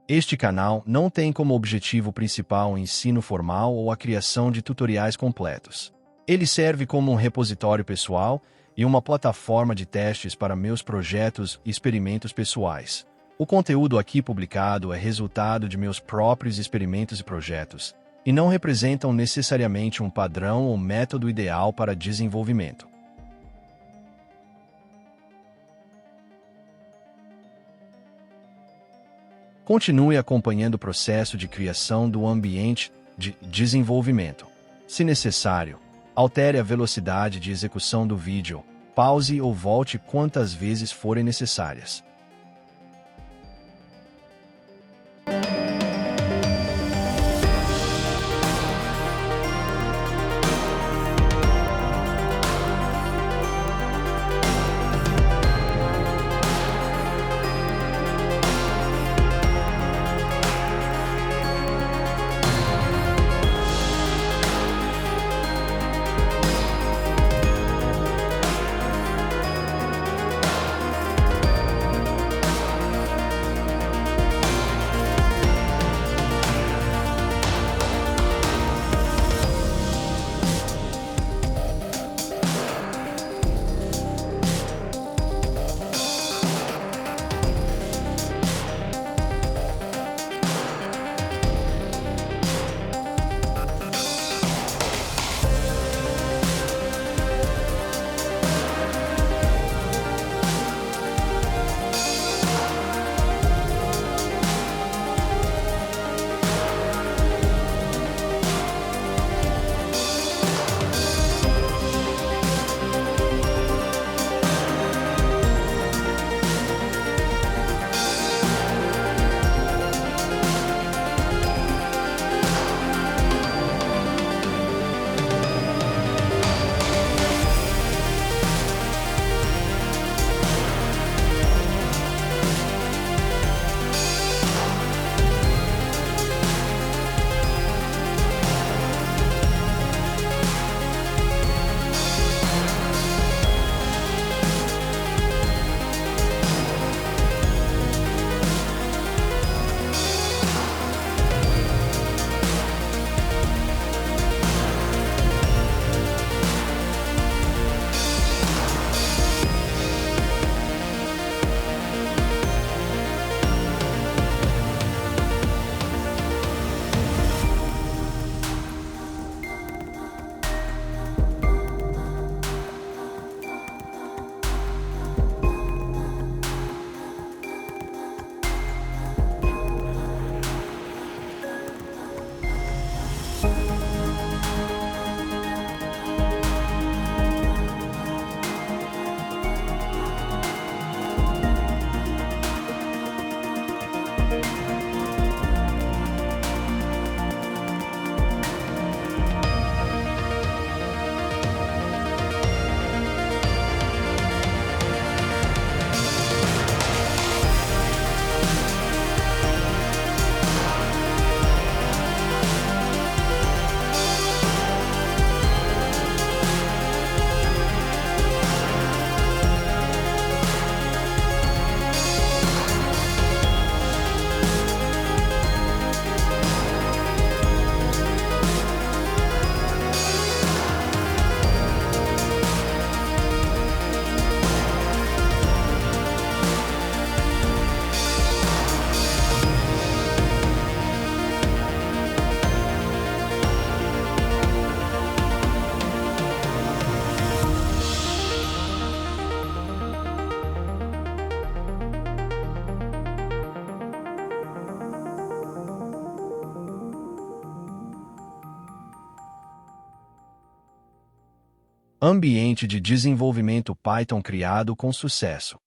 Este canal não tem como objetivo principal o ensino formal ou a criação de tutoriais completos. Ele serve como um repositório pessoal e uma plataforma de testes para meus projetos e experimentos pessoais. O conteúdo aqui publicado é resultado de meus próprios experimentos e projetos, e não representam necessariamente um padrão ou método ideal para desenvolvimento. Continue acompanhando o processo de criação do ambiente de desenvolvimento. Se necessário, altere a velocidade de execução do vídeo, pause ou volte quantas vezes forem necessárias. Ambiente de desenvolvimento Python criado com sucesso.